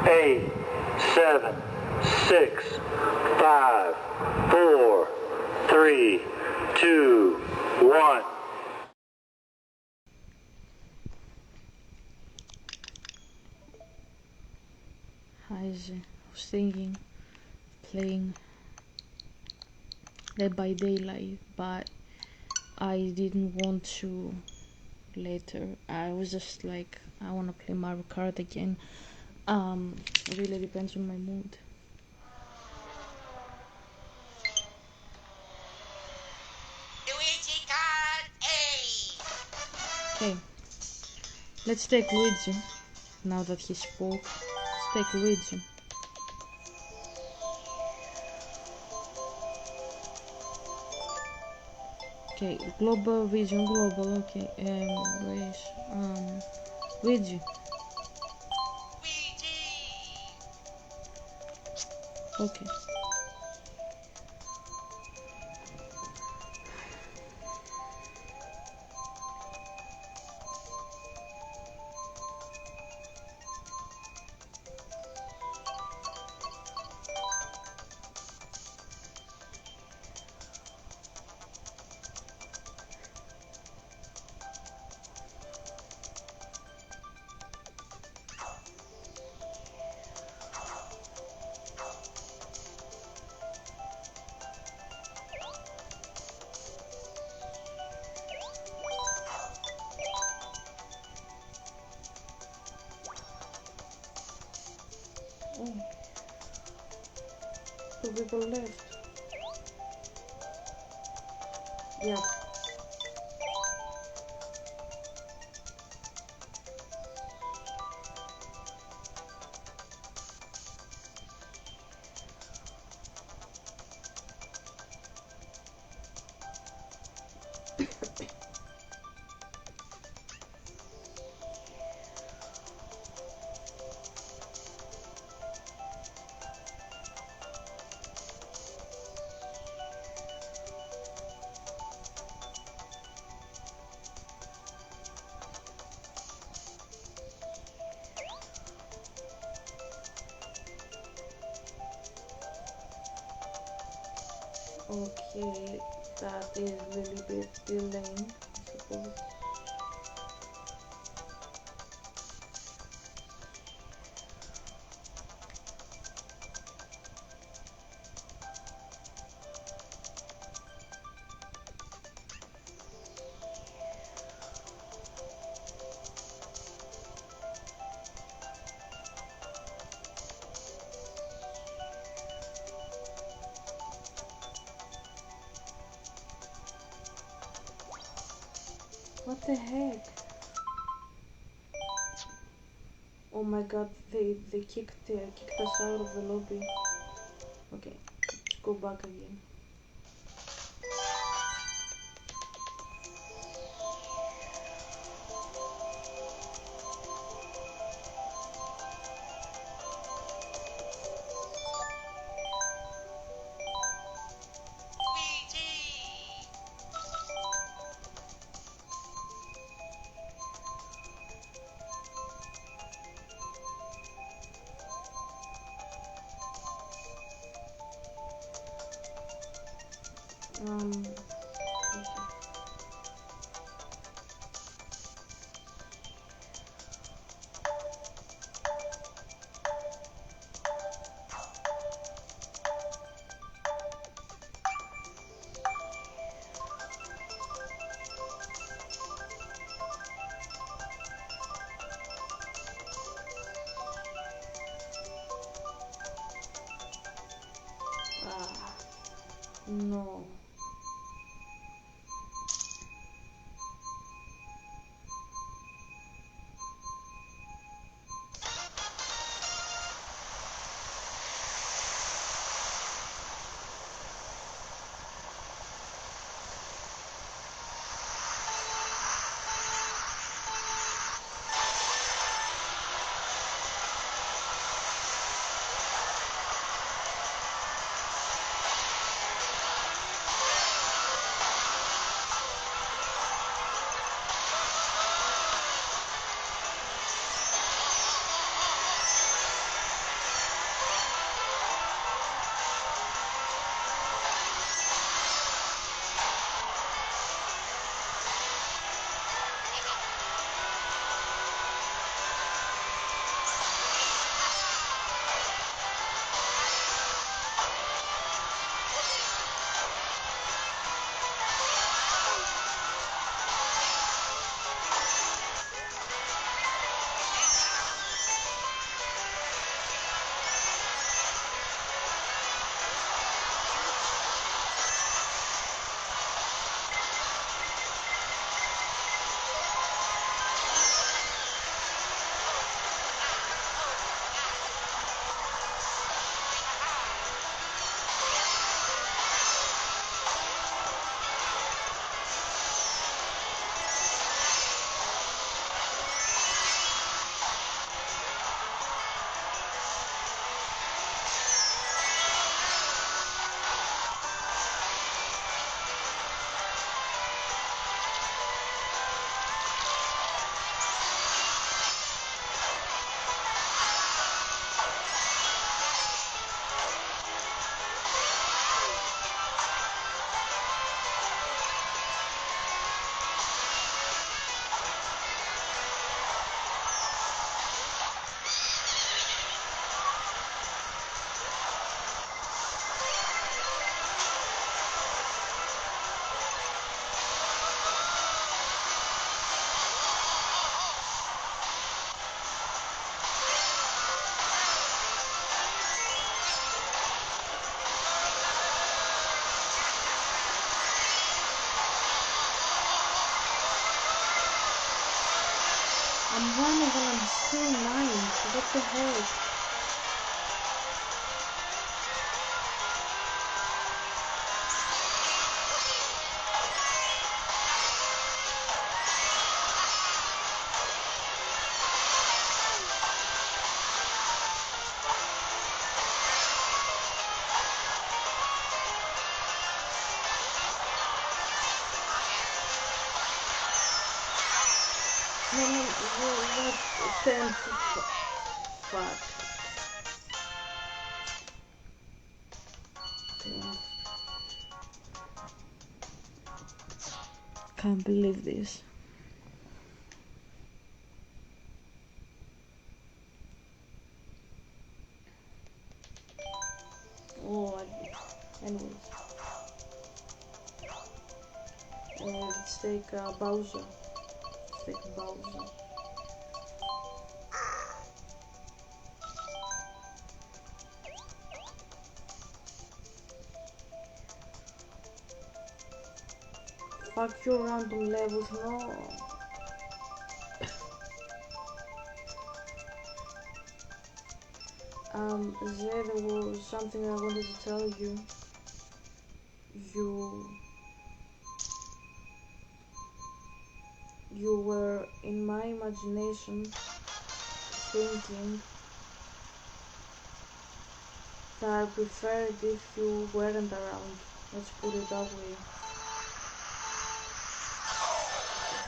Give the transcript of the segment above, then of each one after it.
8, 7, 6, 5, 4, 3, 2, 1. I was thinking playing Dead by Daylight, but I didn't want to later. I was just like, I want to play Mario Kart again. It really depends on my mood. Luigi Kart 8. Okay, let's take Luigi. Now that he spoke, let's take Luigi. Okay, global vision, global. Okay, race. Luigi. Okay. Oh, 2 people left. Yeah. Okay, that is a little bit delaying, I suppose. What the heck? Oh my god, they kicked us out of the lobby. Okay, let's go back again. Okay. No. still ninth. What the heck? No, no, what? 10th? Fuck. 10th. Can't believe this. Oh, anyways. Let's take Bowser. Let's take Bowser. Fuck your random levels, no. There was something I wanted to tell you. You were in my imagination thinking that I preferred if you weren't around. Let's put it that way.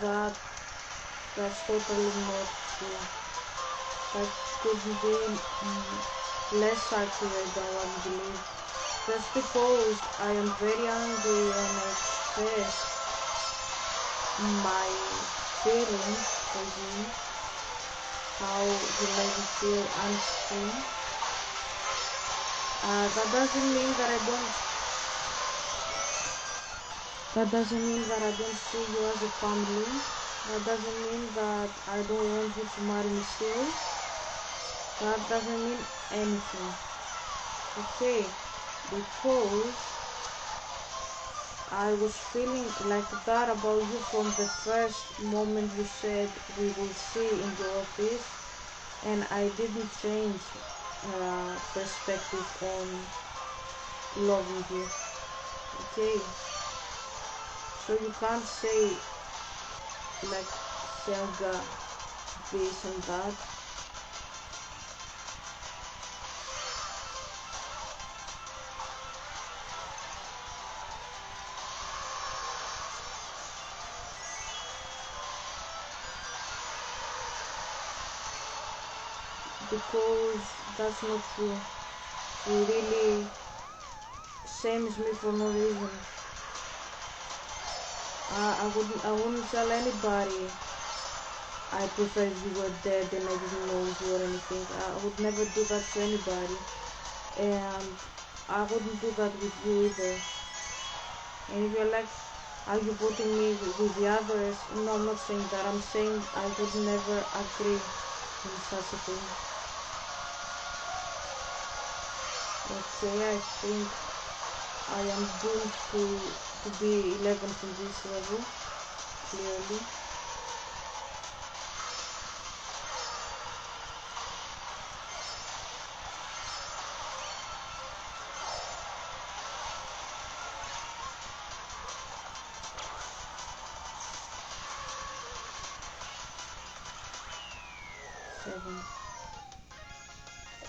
That's totally not true. That couldn't be less accurate than what you believe. Just because I am very angry and I express my feeling for you, how you made me feel unseen, that doesn't mean that I don't see you as a family. That doesn't mean that I don't want you to marry me still. That doesn't mean anything. Okay, because I was feeling like that about you from the first moment you said we will see in the office, and I didn't change perspective on loving you. Okay, so you can't say like Helga this and that. Because that's not true. You really shames me for no reason. I wouldn't tell anybody I preferred you were dead and I didn't know you or anything. I would never do that to anybody. And I wouldn't do that with you either. And if you're like, are you voting me with the others? No, I'm not saying that. I'm saying I would never agree in such a thing. Okay, I think I am doomed to be 11th in this level, clearly.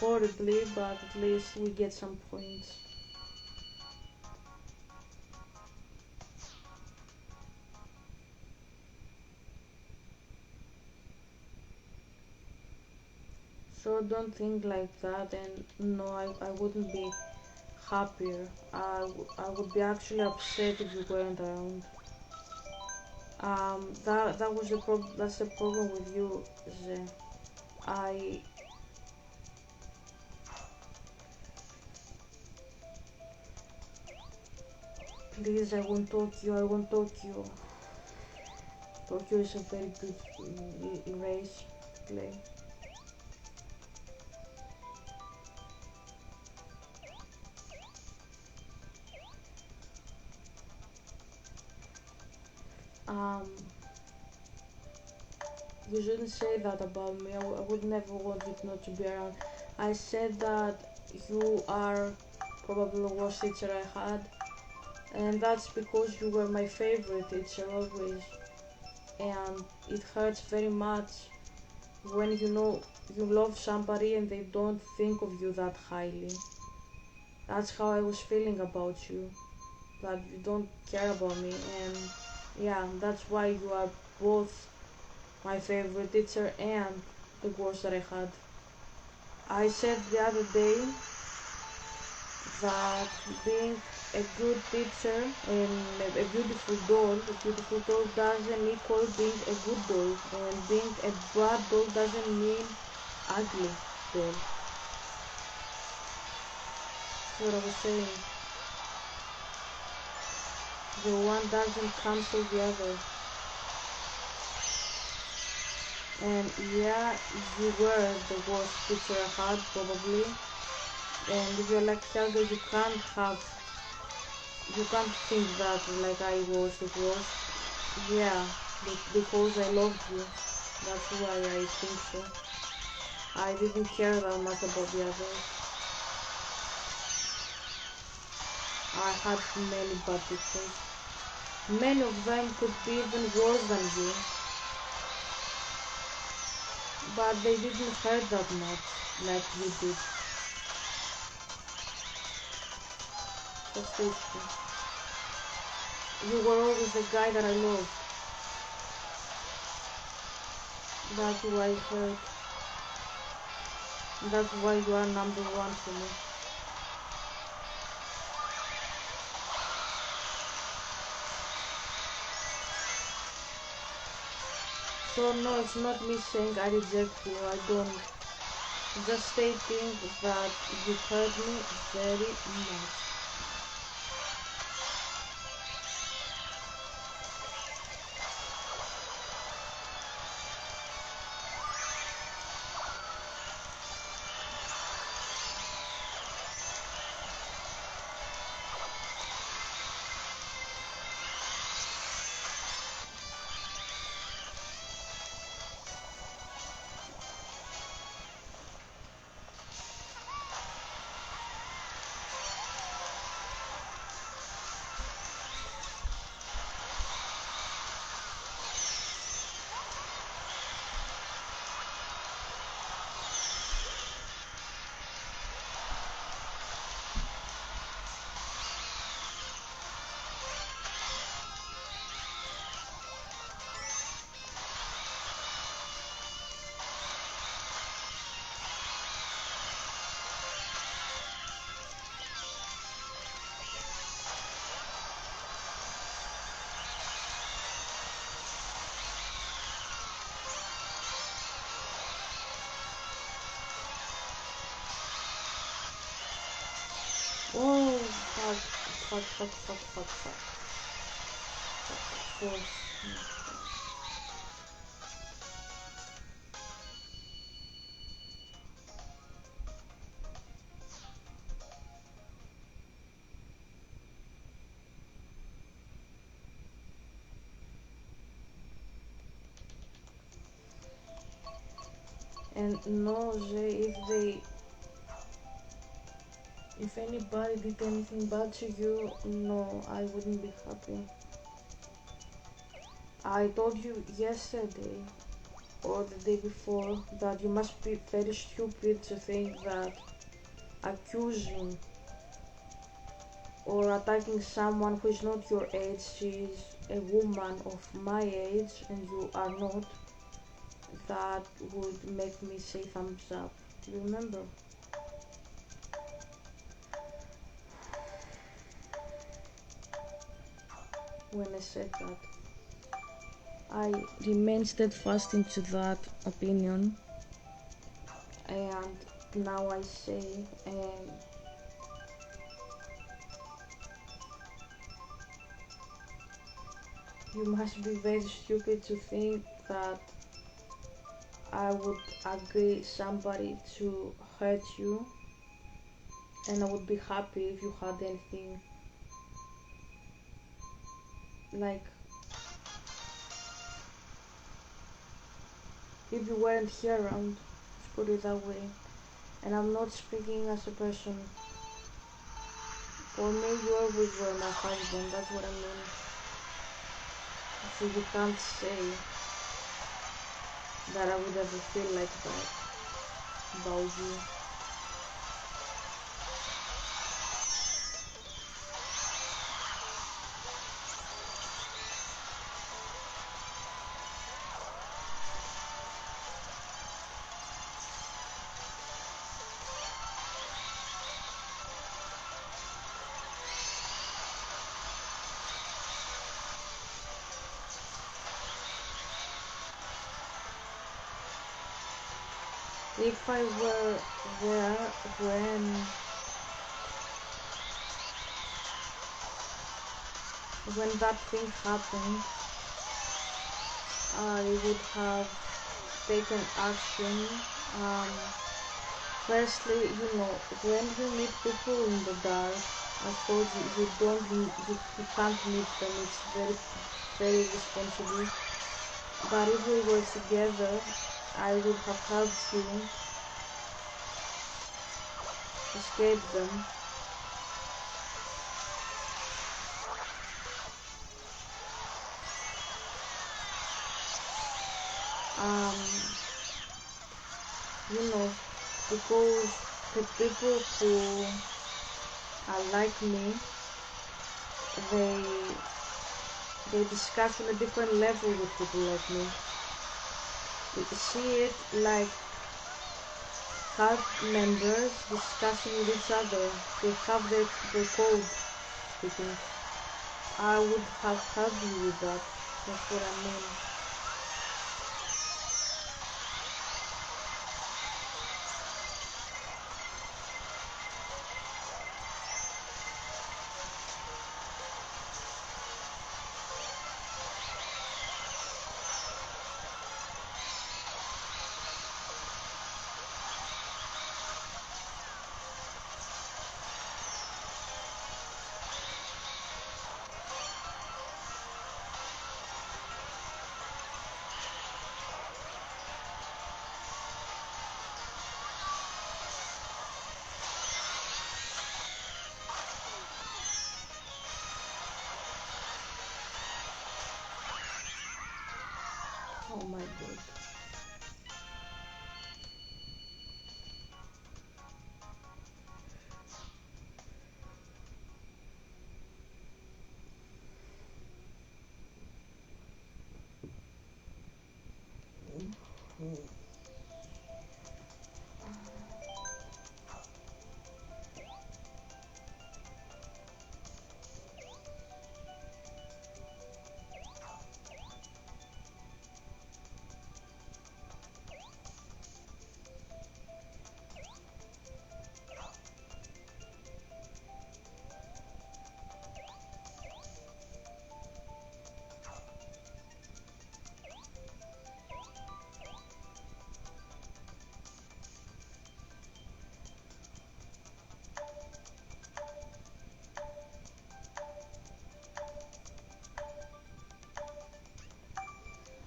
Horribly, but at least we get some points. So don't think like that, and no, I wouldn't be happier. I would be actually upset if you weren't around. That was the problem. That's the problem with you, Ze. I Please, I want Tokyo. I want Tokyo. Tokyo is a very good race to play. Um, You shouldn't say that about me. I would never want you not to be around. I said that you are probably the worst teacher I had, and that's because you were my favorite teacher always. And it hurts very much when you know you love somebody and they don't think of you that highly. That's how I was feeling about you, that you don't care about me, and yeah, that's why you are both my favorite teacher and the worst that I had. I said the other day that being a good teacher and a beautiful doll doesn't equal being a good doll, and being a bad doll doesn't mean ugly doll. That's what I was saying. The one doesn't cancel the other. And yeah, you were the worst teacher I had probably. And if you're like Helga, you can't think that like I was the worst. Yeah, because I loved you. That's why I think so. I didn't care that much about the others. I had many bad teachers. Many of them could be even worse than you, but they didn't hurt that much like you did. That's true. You were always the guy that I loved. That's why it hurt. That's why you are number one for me. So no, it's not me saying I reject you. I don't. Just stating that you hurt me very much. Oh, fuck, fuck, fuck, fuck, fuck, fuck, fuck, force. And no, Jay, if anybody did anything bad to you, no, I wouldn't be happy. I told you yesterday or the day before that you must be very stupid to think that accusing or attacking someone who is not your age, she is a woman of my age and you are not, that would make me say thumbs up. You remember? When I said that, I remain steadfast into that opinion, and now I say, you must be very stupid to think that I would agree somebody to hurt you, and I would be happy if you had anything like if you weren't here around, let's put it that way. And I'm not speaking as a person. For me, you always were my husband, that's what I mean. So you can't say that I would ever feel like that about you. If I were there when that thing happened, I would have taken action. Um, Firstly, when you meet people in the dark, I told you, you can't meet them. It's very, very responsible. But if we were together, I would have helped you escape them. Um, you know, because the people who are like me, they they discuss on a different level with people like me. You see it like cult members discussing with each other. They have their code speaking. I would have helped you with that. That's what I mean. Oh my god.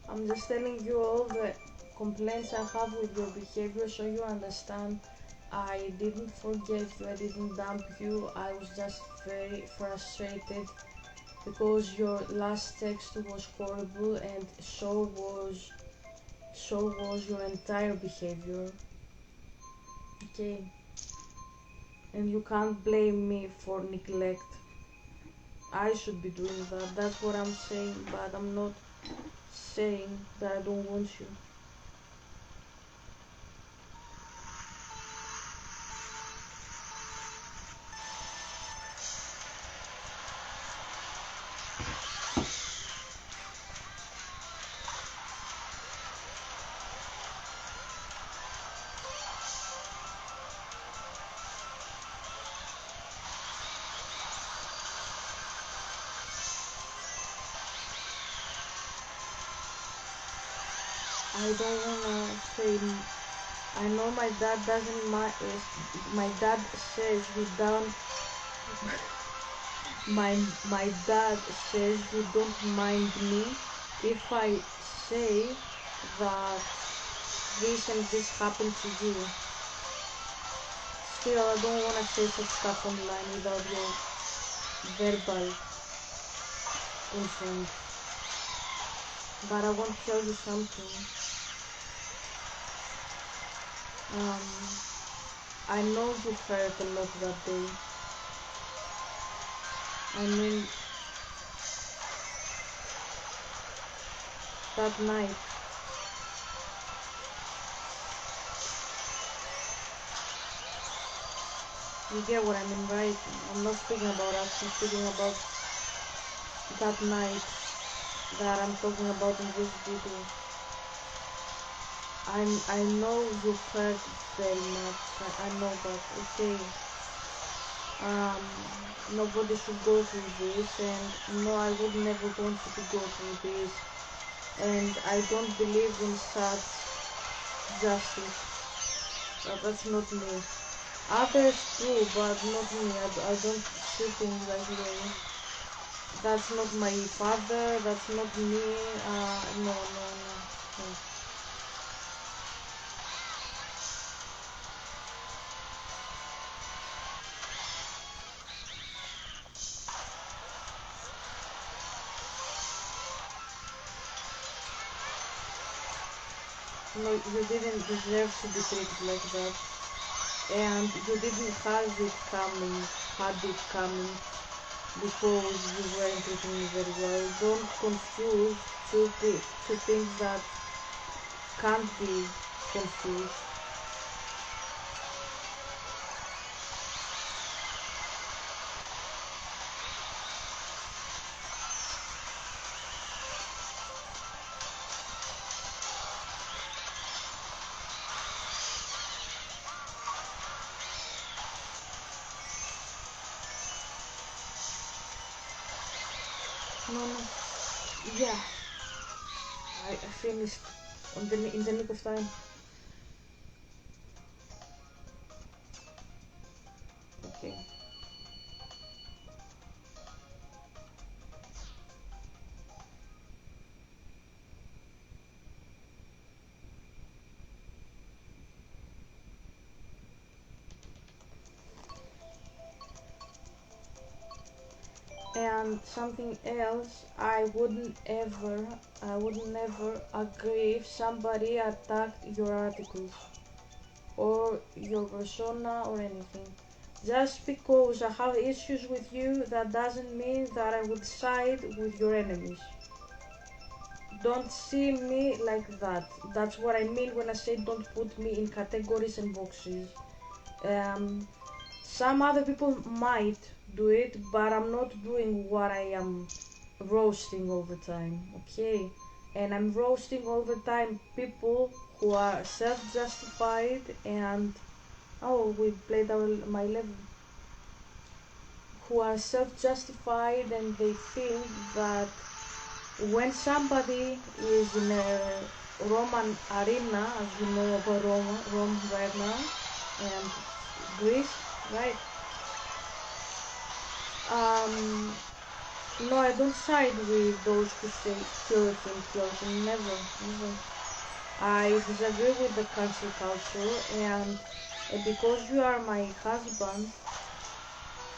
I'm just telling you all the complaints I have with your behavior so you understand. I didn't forget you, I didn't dump you, I was just very frustrated because your last text was horrible and so was your entire behavior. Okay? And you can't blame me for neglect. I should be doing that. That's what I'm saying, but I'm not saying that I don't want you. I don't wanna say. I know my dad doesn't mind. My dad says we don't. My dad says you don't mind me if I say that this and this happened to you. Still, I don't want to say such stuff online without your verbal consent. But I want to tell you something. I know you hurt a lot that day. I mean, that night. You get what I mean, right? I'm not speaking about us, I'm speaking about that night that I'm talking about in this video. I know you hurt very much. I know that, okay. Nobody should go through this, and no, I would never want you to go through this. And I don't believe in such justice. That's not me. Others do, but not me. I don't see things that way. That's not my father. That's not me. No, no, no, no. No, you didn't deserve to be treated like that. And you didn't have it coming, had it coming, because you weren't treating me very well. Don't confuse two things that can't be confused. No, no. Yeah, I finished in the nick of time. Okay. And something else, I would never agree if somebody attacked your articles or your persona or anything. Just because I have issues with you, that doesn't mean that I would side with your enemies. Don't see me like that. That's what I mean when I say don't put me in categories and boxes. Um, some other people might do it, but I'm not doing what I am roasting all the time, okay? And I'm roasting all the time people who are self-justified and oh, we played my level, who are self-justified and they think that when somebody is in a Roman arena, as you know about Rome right now, and Greece, right? No, I don't side with those who say kill him, never, never. I disagree with the cancel culture, and because you are my husband,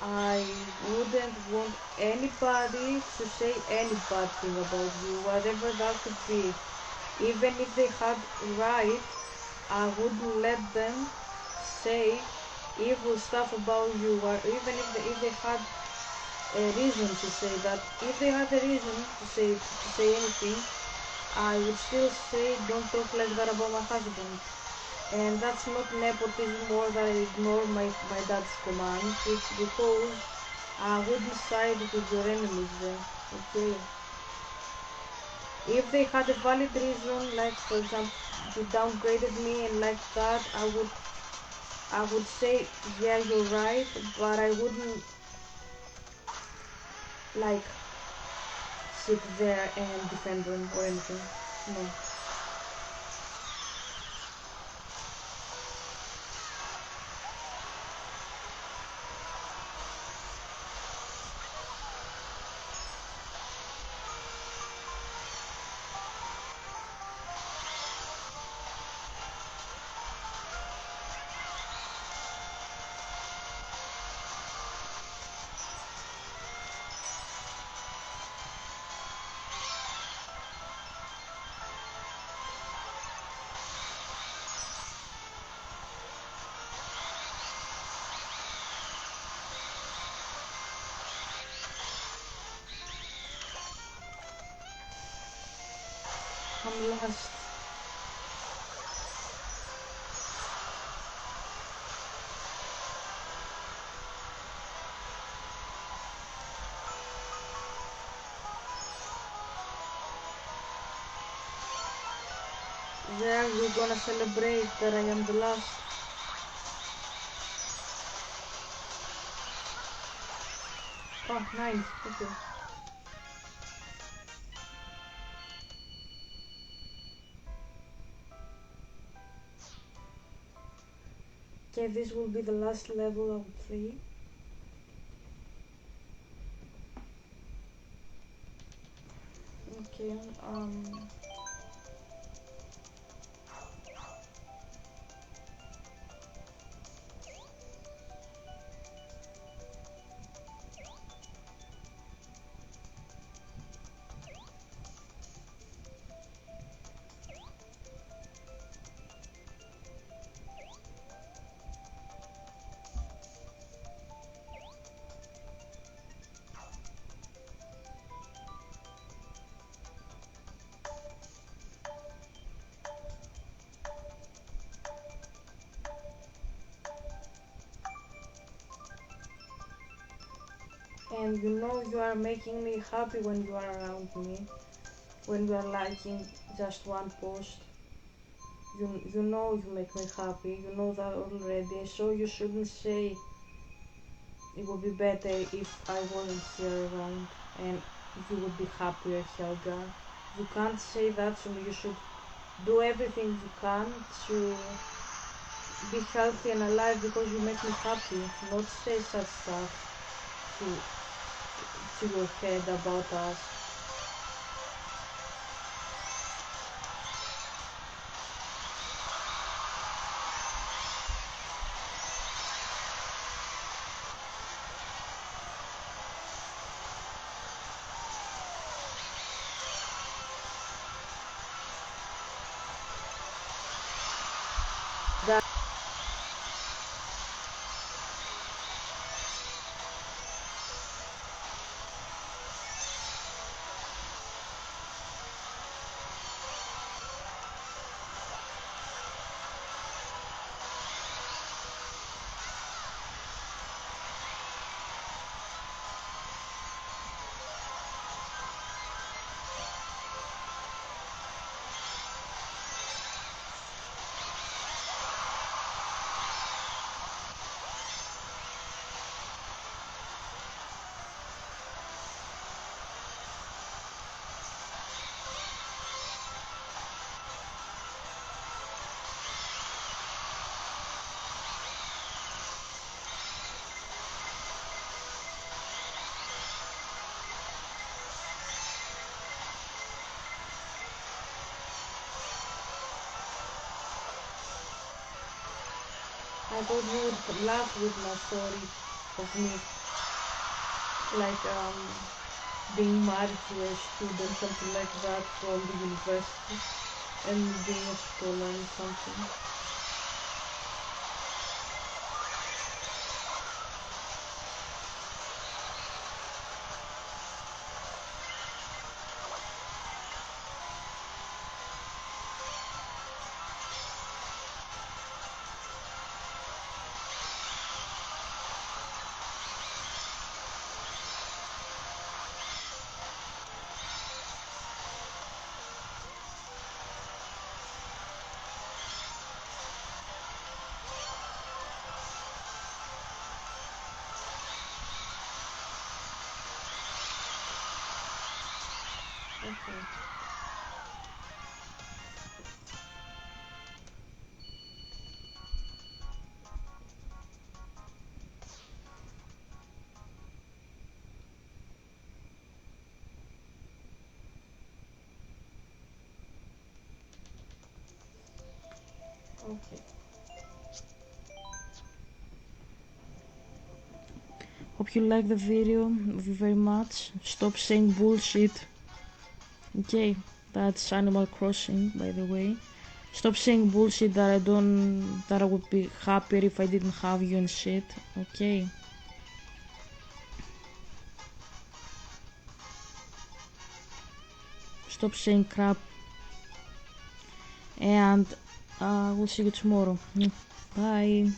I wouldn't want anybody to say any bad thing about you, whatever that could be. Even if they had right, I wouldn't let them say evil stuff about you, or even if they had a reason to say that. If they had a reason to say anything, I would still say don't talk like that about my husband. And that's not nepotism or that I ignore my dad's commands. It's because I wouldn't side with your enemies then. Okay. If they had a valid reason, like for example you downgraded me and like that, I would say yeah you're right, but I wouldn't like sit there and defend them or anything. No. I'm lost. There we're gonna celebrate that I am the last. Oh, nice. Okay. Okay, this will be the last level I will play. Okay, and you know you are making me happy when you are around me, when you are liking just one post. You know you make me happy, you know that already, so you shouldn't say it would be better if I wasn't here around and you would be happier, Helga. You can't say that to me. You should do everything you can to be healthy and alive because you make me happy. Not say such stuff to your head about us. That I thought you would laugh with my story of me, like being married to a student, something like that, from the university, and being a scholar or something. Okay. Okay. Hope you like the video. Love you very much. Stop saying bullshit. Okay, that's Animal Crossing, by the way. Stop saying bullshit that I would be happier if I didn't have you and shit. Okay. Stop saying crap. and we'll see you tomorrow. Bye.